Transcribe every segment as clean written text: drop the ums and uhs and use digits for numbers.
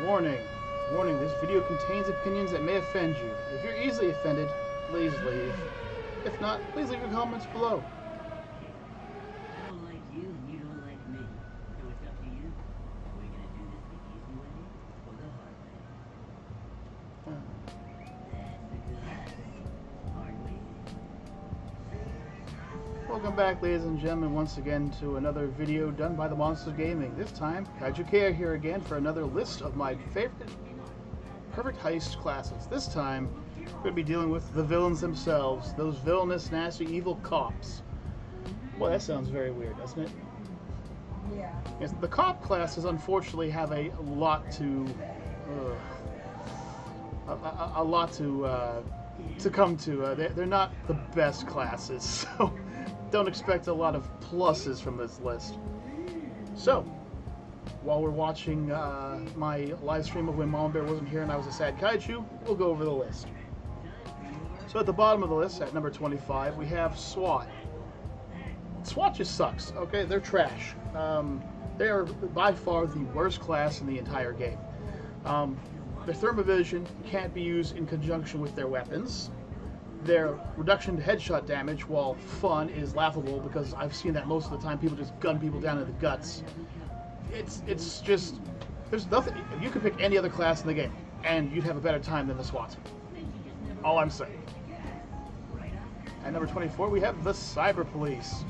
Warning. Warning, this video contains opinions that may offend you. If you're easily offended, please leave. If not, please leave your comments below. I don't like you and you don't like me. So it's up to you. Are we gonna do this the easy way or the hard way? That's the good hard way. Welcome back, ladies and gentlemen, once again to another video done by TheModenstersOfGaming. This time, KaijuK's here again for another list of my favorite perfect heist classes. This time, we're going to be dealing with the villains themselves, those villainous, nasty, evil cops. Well, that sounds very weird, doesn't it? Yeah. Yes, the cop classes unfortunately have a lot to come to. They're not the best classes, so don't expect a lot of pluses from this list. So, while we're watching my live stream of when Mama Bear wasn't here and I was a sad kaiju, we'll go over the list. So at the bottom of the list, at number 25, we have SWAT. SWAT just sucks, okay? They're trash. They are by far the worst class in the entire game. Their thermovision can't be used in conjunction with their weapons. Their reduction to headshot damage, while fun, is laughable because I've seen that most of the time people just gun people down in the guts. It's just, there's nothing, you could pick any other class in the game and you'd have a better time than the SWAT. All I'm saying. At number 24, we have the Cyber Police.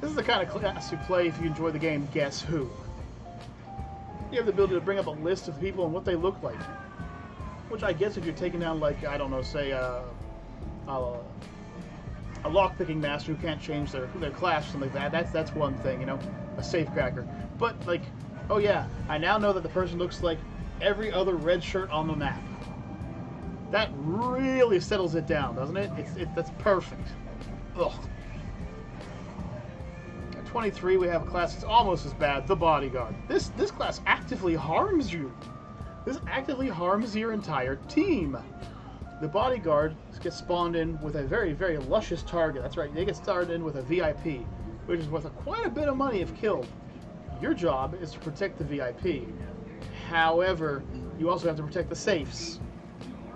This is the kind of class you play if you enjoy the game Guess Who. You have the ability to bring up a list of people and what they look like. Which I guess if you're taking down, like, I don't know, say, a lockpicking master who can't change their class or something like that, that's one thing, you know, a safecracker. But, like, oh yeah, I now know that the person looks like every other red shirt on the map. That really settles it down, doesn't it? That's perfect. Ugh. At 23, we have a class that's almost as bad, the Bodyguard. This class actively harms you. This actively harms your entire team. The Bodyguard gets spawned in with a very, very luscious target. That's right, they get started in with a VIP, which is worth quite a bit of money if killed. Your job is to protect the VIP. However, you also have to protect the safes,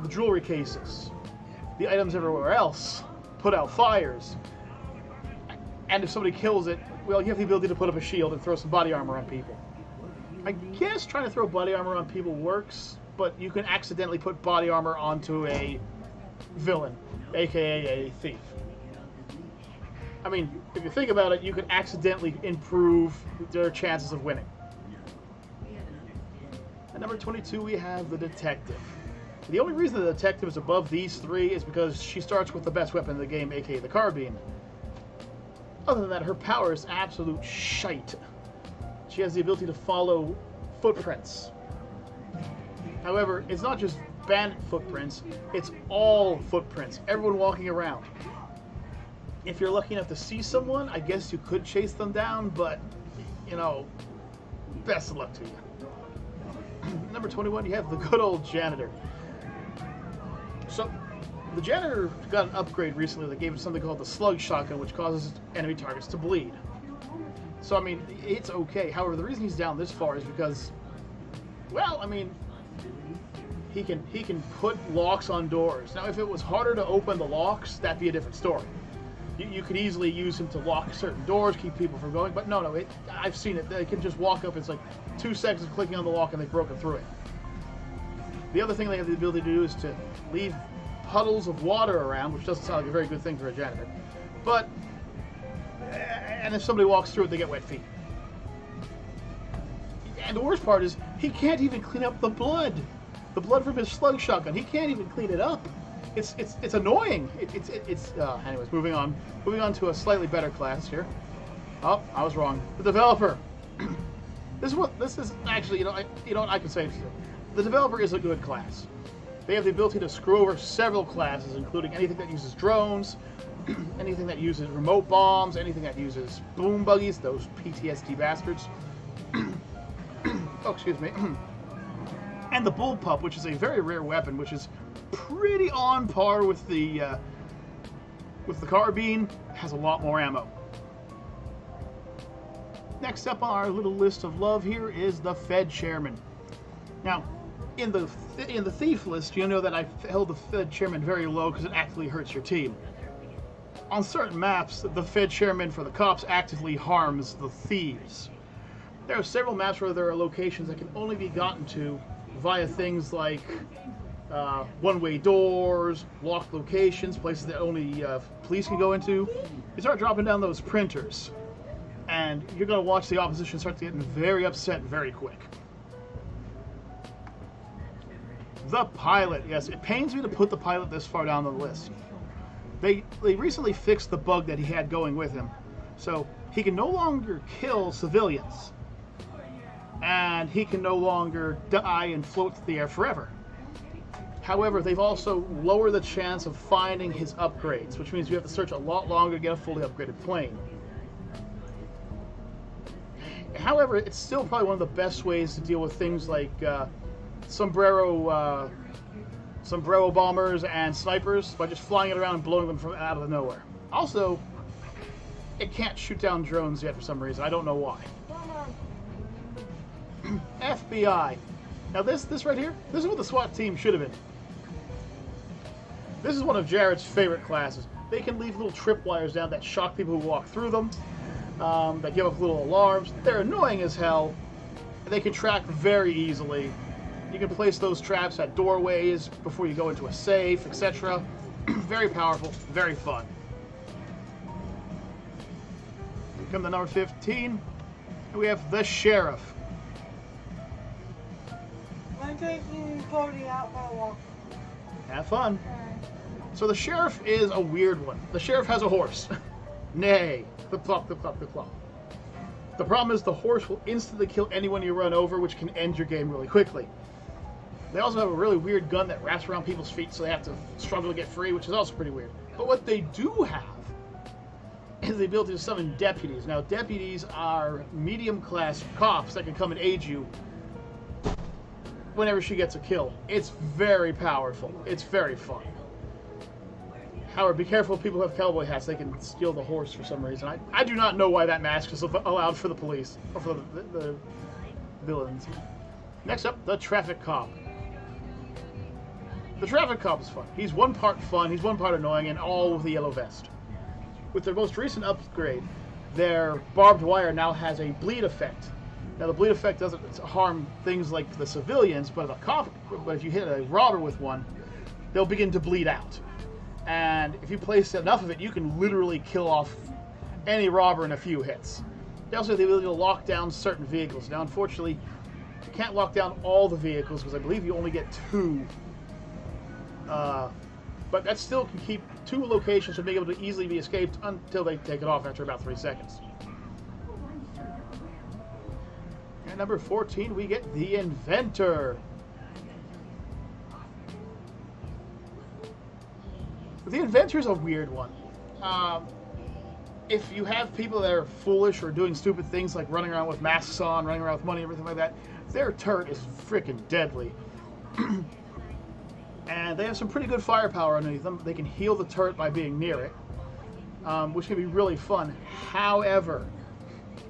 the jewelry cases, the items everywhere else, put out fires. And if somebody kills it, well, you have the ability to put up a shield and throw some body armor on people. I guess trying to throw body armor on people works, but you can accidentally put body armor onto a villain, aka a thief. I mean, if you think about it, you can accidentally improve their chances of winning. At number 22, we have the Detective. The only reason the Detective is above these three is because she starts with the best weapon in the game, aka the carbine. Other than that, her power is absolute shite. She has the ability to follow footprints. However, it's not just bandit footprints, it's all footprints, everyone walking around. If you're lucky enough to see someone, I guess you could chase them down, but, you know, best of luck to you. Number 21, you have the good old Janitor. So, the Janitor got an upgrade recently that gave it something called the Slug Shotgun, which causes enemy targets to bleed. So, I mean, it's okay. However, the reason he's down this far is because, well, I mean, he can put locks on doors. Now, if it was harder to open the locks, that'd be a different story. You could easily use him to lock certain doors, keep people from going, but no, I've seen it. They can just walk up, it's like 2 seconds of clicking on the lock and they've broken through it. The other thing they have the ability to do is to leave puddles of water around, which doesn't sound like a very good thing for a janitor. But, and if somebody walks through it, they get wet feet. And the worst part is, he can't even clean up the blood. The blood from his slug shotgun. He can't even clean it up. It's annoying. Anyways, moving on. Moving on to a slightly better class here. Oh, I was wrong. The Developer. This is actually, you know what I can say. The Developer is a good class. They have the ability to screw over several classes, including anything that uses drones, anything that uses remote bombs, anything that uses boom buggies, those PTSD bastards. Oh, excuse me. And the Bullpup, which is a very rare weapon, which is pretty on par with the carbine, has a lot more ammo. Next up on our little list of love here is the Fed Chairman. Now, in the thief list, you know that I held the Fed chairman very low because it actively hurts your team. On certain maps, the Fed chairman for the cops actively harms the thieves. There are several maps where there are locations that can only be gotten to via things like one-way doors, locked locations, places that only police can go into. You start dropping down those printers, and you're going to watch the opposition start to get very upset very quick. The pilot. Yes, it pains me to put the pilot this far down the list. They recently fixed the bug that he had going with him, so he can no longer kill civilians, and he can no longer die and float through the air forever. However, they've also lowered the chance of finding his upgrades, which means you have to search a lot longer to get a fully upgraded plane. However, it's still probably one of the best ways to deal with things like sombrero bombers and snipers by just flying it around and blowing them from out of nowhere. Also, it can't shoot down drones yet for some reason. I don't know why. FBI. Now this right here, this is what the SWAT team should have been. This is one of Jared's favorite classes. They can leave little tripwires down that shock people who walk through them, that give off little alarms. They're annoying as hell. They can track very easily. You can place those traps at doorways before you go into a safe, etc. Very powerful, very fun. Come to number 15, and we have the Sheriff. I'm taking Cody out for a walk. Have fun. So the Sheriff is a weird one. The Sheriff has a horse. Nay. Clip clop, clip clop, clip clop. The problem is the horse will instantly kill anyone you run over, which can end your game really quickly. They also have a really weird gun that wraps around people's feet, so they have to struggle to get free, which is also pretty weird. But what they do have is the ability to summon deputies. Now, deputies are medium-class cops that can come and aid you whenever she gets a kill. It's very powerful. It's very fun. However, be careful if people have cowboy hats. They can steal the horse for some reason. I do not know why that mask is allowed for the police, or for the villains. Next up, the traffic cop. The traffic cop is fun. He's one part fun, he's one part annoying, and all with the yellow vest. With their most recent upgrade, their barbed wire now has a bleed effect. Now, the bleed effect doesn't harm things like the civilians, but if you hit a robber with one, they'll begin to bleed out. And if you place enough of it, you can literally kill off any robber in a few hits. They also have the ability to lock down certain vehicles. Now, unfortunately, you can't lock down all the vehicles because I believe you only get 2. But that still can keep 2 locations from being able to easily be escaped until they take it off after about 3 seconds. At number 14, we get the Inventor. The Inventor's a weird one. If you have people that are foolish or doing stupid things like running around with masks on, running around with money, everything like that, their turret is freaking deadly. And they have some pretty good firepower underneath them. They can heal the turret by being near it, which can be really fun. However,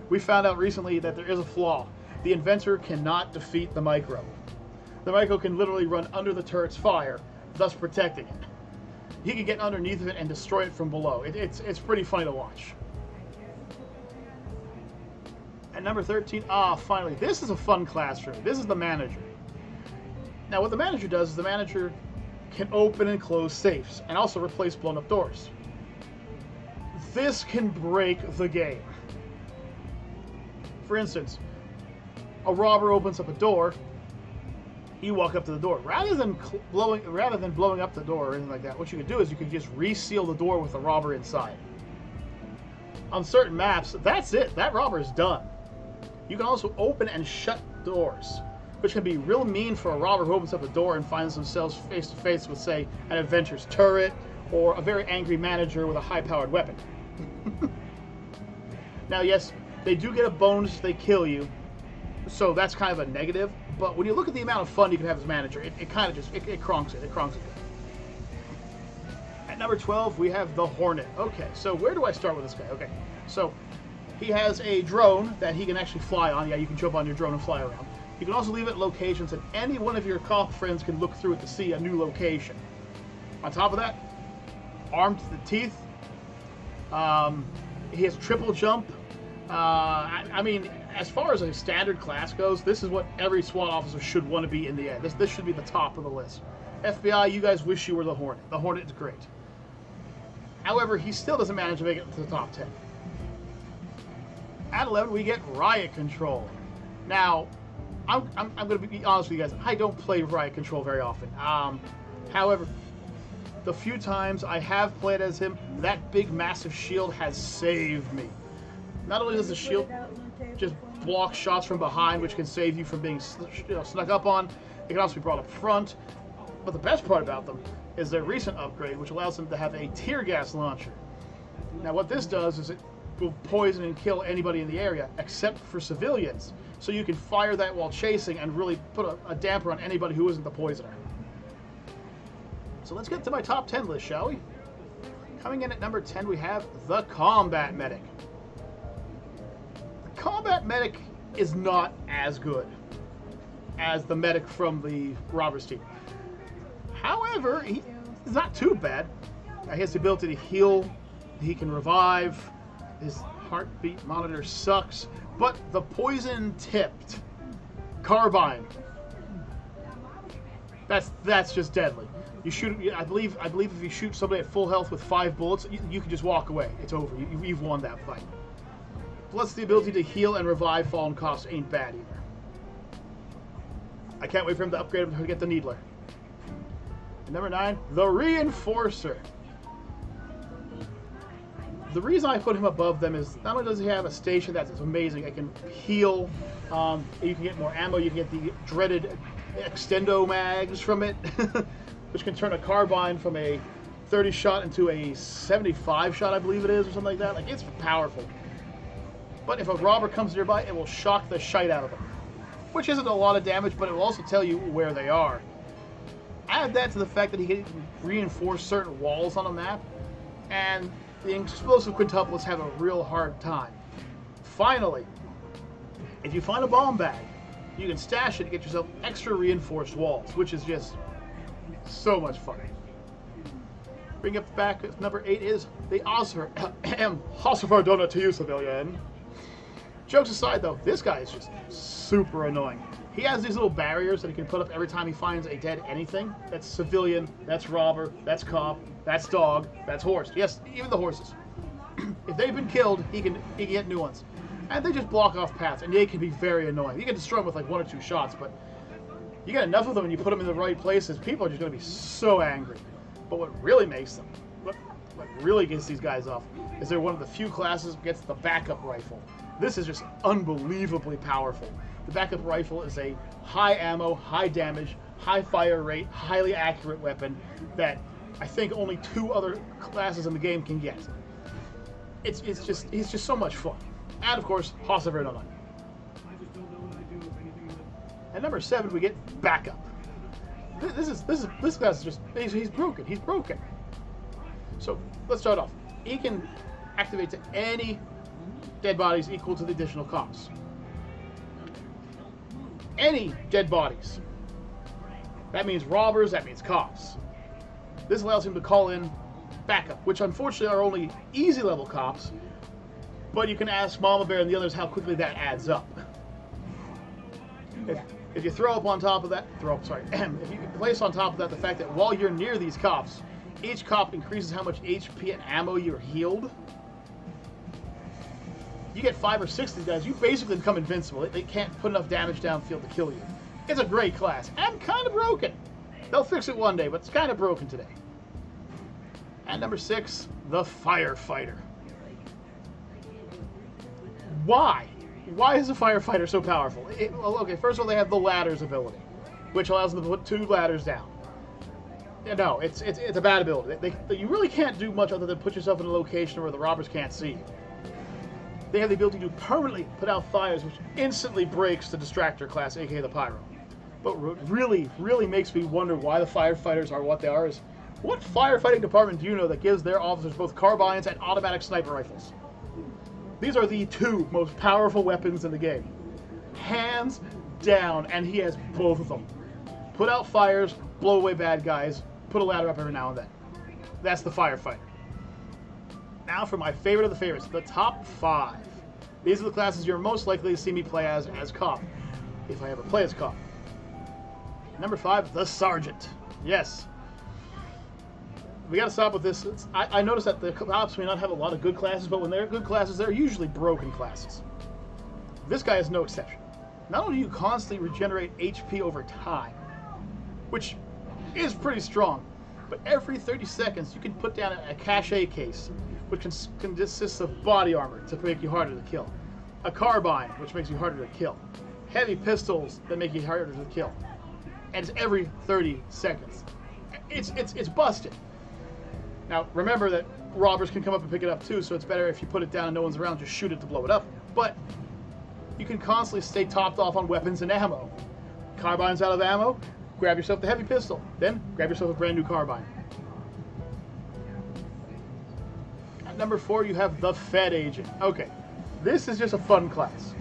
we found out recently that there is a flaw. The Inventor cannot defeat the Micro. The Micro can literally run under the turret's fire, thus protecting it. He can get underneath of it and destroy it from below. It's pretty funny to watch. At number 13, finally, this is a fun class for me. This is the Manager. Now, what the Manager does is the Manager can open and close safes and also replace blown up doors. This can break the game. For instance, a robber opens up a door. You walk up to the door. Rather than blowing up the door or anything like that, what you could do is you could just reseal the door with the robber inside. On certain maps, that's it. That robber is done. You can also open and shut doors, which can be real mean for a robber who opens up a door and finds themselves face to face with, say, an Adventure's turret or a very angry manager with a high-powered weapon. Now, yes, they do get a bonus if they kill you, so that's kind of a negative. But when you look at the amount of fun you can have as manager, it kind of just, it cronks it. It cronks it. At number 12, we have the Hornet. Okay, so where do I start with this guy? Okay, so he has a drone that he can actually fly on. Yeah, you can jump on your drone and fly around. You can also leave it at locations that any one of your cop friends can look through it to see a new location. On top of that, armed to the teeth. He has triple jump. I mean, as far as a standard class goes, this is what every SWAT officer should want to be in the end. This should be the top of the list. FBI, you guys wish you were the Hornet. The Hornet is great. However, he still doesn't manage to make it to the top 10. At 11, we get Riot Control. Now, I'm going to be honest with you guys. I don't play Riot Control very often. However, the few times I have played as him, that big massive shield has saved me. Not only does the shield just block shots from behind, which can save you from being snuck up on, it can also be brought up front. But the best part about them is their recent upgrade, which allows them to have a tear gas launcher. Now what this does is it will poison and kill anybody in the area, except for civilians. So you can fire that while chasing and really put a damper on anybody who isn't the poisoner. So let's get to my top 10 list, shall we? Coming in at number 10, we have the Combat Medic. The Combat Medic is not as good as the medic from the Robbers team. However, he's not too bad. He has the ability to heal, he can revive, his heartbeat monitor sucks, but the poison-tipped carbine, that's just deadly. You shoot, I believe if you shoot somebody at full health with 5 bullets, you can just walk away. It's over. You've won that fight. Plus, the ability to heal and revive fallen cops ain't bad either. I can't wait for him to upgrade him to get the Needler. And number 9, the Reinforcer. The reason I put him above them is not only does he have a station that's amazing, it can heal, you can get more ammo, you can get the dreaded extendo mags from it, which can turn a carbine from a 30 shot into a 75 shot, I believe it is, or something like that. Like, it's powerful. But if a robber comes nearby, it will shock the shite out of them, which isn't a lot of damage, but it will also tell you where they are. Add that to the fact that he can reinforce certain walls on a map, and the explosive quintuplets have a real hard time. Finally, if you find a bomb bag, you can stash it to get yourself extra reinforced walls, which is just so much fun. Bring up back, number 8 is the Oscar. Hossifer donut to you, civilian. Jokes aside, though, this guy is just super annoying. He has these little barriers that he can put up every time he finds a dead anything. That's civilian, that's robber, that's cop, that's dog, that's horse. Yes, even the horses. If they've been killed, he can get new ones. And they just block off paths, and they can be very annoying. You can destroy them with like 1 or 2 shots, but you get enough of them and you put them in the right places, people are just going to be so angry. But what really makes them, what really gets these guys off, is they're one of the few classes that gets the backup rifle. This is just unbelievably powerful. The backup rifle is a high ammo, high damage, high fire rate, highly accurate weapon that I think only 2 other classes in the game can get. It's just so much fun. And of course, Hossifer donut. At number 7, we get backup. This guy's just he's broken. He's broken. So let's start off. He can activate to any dead bodies equal to the additional costs. Any dead bodies. That means robbers, that means cops. This allows him to call in backup, which unfortunately are only easy level cops, but you can ask Mama Bear and the others how quickly that adds up. If you throw up on top of that, if you place on top of that the fact that while you're near these cops, each cop increases how much HP and ammo you're healed. You get 5 or 6 of these guys, you basically become invincible. They can't put enough damage downfield to kill you. It's a great class, and kind of broken. They'll fix it one day, but it's kind of broken today. And number 6, the Firefighter. Why? Why is the Firefighter so powerful? Well, okay, first of all, they have the ladders ability, which allows them to put 2 ladders down. No, it's a bad ability. You really can't do much other than put yourself in a location where the robbers can't see you. They have the ability to permanently put out fires, which instantly breaks the Distractor class, aka the Pyro. But what really makes me wonder why the Firefighters are what they are is, what firefighting department do you know that gives their officers both carbines and automatic sniper rifles? These are the 2 most powerful weapons in the game. Hands down, and he has both of them. Put out fires, blow away bad guys, put a ladder up every now and then. That's the firefighter. Now for my favorite of the favorites, the top 5. These are the classes you're most likely to see me play as cop, if I ever play as cop. Number 5, the sergeant. Yes. We gotta stop with this. I noticed that the cops may not have a lot of good classes, but when they're good classes, they're usually broken classes. This guy is no exception. Not only do you constantly regenerate HP over time, which is pretty strong, but every 30 seconds you can put down a cache case, which consists of body armor to make you harder to kill, a carbine, which makes you harder to kill, heavy pistols that make you harder to kill, and it's every 30 seconds. It's busted. Now, remember that robbers can come up and pick it up too, so it's better if you put it down and no one's around, just shoot it to blow it up. But you can constantly stay topped off on weapons and ammo. Carbine's out of ammo, grab yourself the heavy pistol. Then, grab yourself a brand new carbine. At number 4, you have the Fed Agent. Okay, this is just a fun class.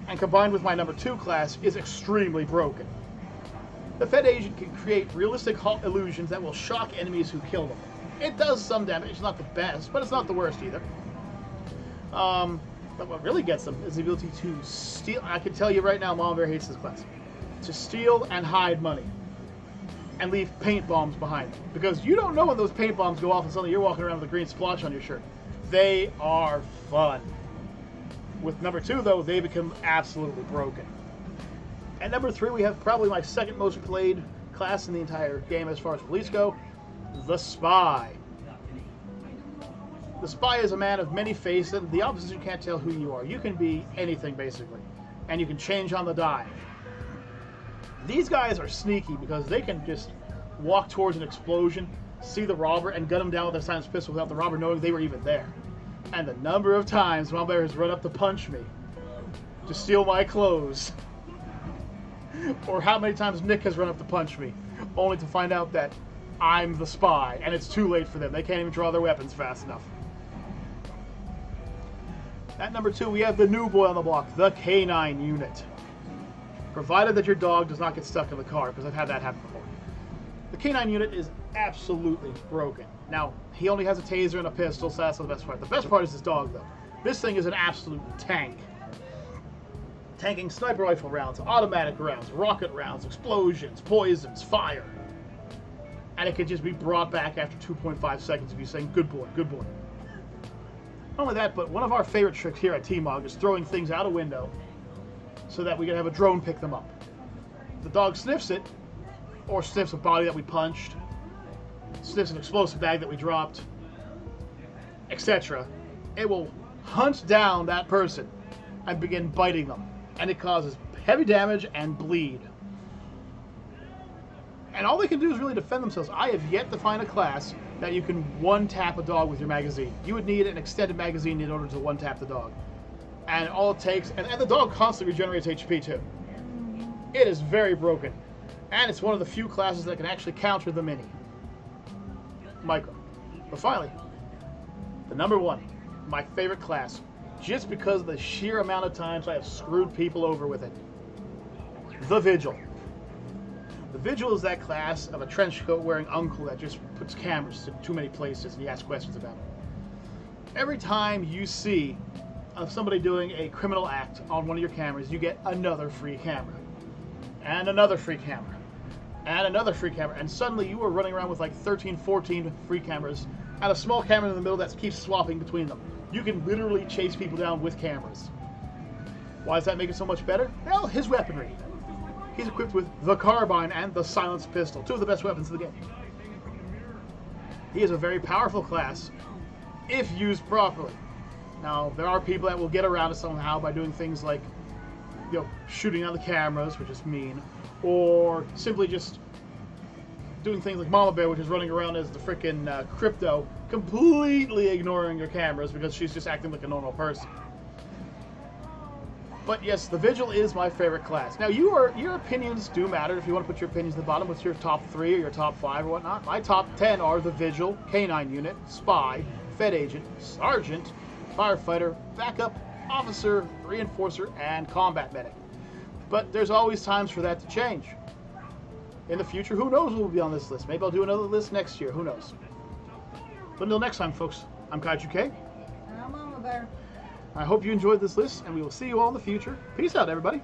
And combined with my number 2 class, is extremely broken. The Fed Agent can create realistic halt illusions that will shock enemies who kill them. It does some damage. It's not the best, but it's not the worst either. But what really gets them is the ability to steal. I can tell you right now, Mom Bear hates this class. To steal and hide money. And leave paint bombs behind them. Because you don't know when those paint bombs go off and suddenly you're walking around with a green splotch on your shirt. They are fun. With number 2, though, they become absolutely broken. At number 3, we have probably my second most played class in the entire game as far as police go, the Spy. The Spy is a man of many faces, and the opposition can't tell who you are. You can be anything, basically, and you can change on the dime. These guys are sneaky because they can just walk towards an explosion, see the robber, and gun him down with a silenced pistol without the robber knowing they were even there. And the number of times Mom Bear has run up to punch me, to steal my clothes, or how many times Nick has run up to punch me, only to find out that I'm the Spy, and it's too late for them. They can't even draw their weapons fast enough. At number 2, we have the new boy on the block, the K9 unit. Provided that your dog does not get stuck in the car, because I've had that happen before. The K9 unit is absolutely broken. Now, he only has a taser and a pistol, so that's not the best part. The best part is his dog, though. This thing is an absolute tank. Tanking sniper rifle rounds, automatic rounds, rocket rounds, explosions, poisons, fire. And it can just be brought back after 2.5 seconds of you saying, good boy, good boy. Not only that, but one of our favorite tricks here at TMOG is throwing things out a window so that we can have a drone pick them up. The dog sniffs it, or sniffs a body that we punched, sniffs an explosive bag that we dropped, etc. It will hunt down that person and begin biting them. And it causes heavy damage and bleed. And all they can do is really defend themselves. I have yet to find a class that you can one-tap a dog with your magazine. You would need an extended magazine in order to one-tap the dog. And all it takes, and the dog constantly regenerates HP too. It is very broken. And it's one of the few classes that can actually counter the mini. Michael. But finally, the number 1, my favorite class, just because of the sheer amount of times I have screwed people over with it. The Vigil. The Vigil is that class of a trench coat wearing uncle that just puts cameras in too many places and he asks questions about it. Every time you see somebody doing a criminal act on one of your cameras, you get another free camera. And another free camera. And another free camera. And suddenly you are running around with like 13, 14 free cameras and a small camera in the middle that keeps swapping between them. You can literally chase people down with cameras. Why does that make it so much better? Well, his weaponry. He's equipped with the carbine and the silenced pistol, 2 of the best weapons in the game. He is a very powerful class if used properly. Now, there are people that will get around it somehow by doing things like, shooting out the cameras, which is mean, or simply just doing things like Mama Bear, which is running around as the frickin' crypto, completely ignoring your cameras because she's just acting like a normal person. But yes, the Vigil is my favorite class. Now, your opinions do matter. If you want to put your opinions at the bottom, what's your top 3 or your top 5 or whatnot? My top 10 are the Vigil, K9 unit, Spy, Fed Agent, Sergeant, Firefighter, Backup, Officer, Reinforcer, and Combat Medic. But there's always times for that to change. In the future, who knows what will be on this list? Maybe I'll do another list next year. Who knows? But until next time, folks, I'm KaijuK. And I'm Mama Bear. I hope you enjoyed this list, and we will see you all in the future. Peace out, everybody.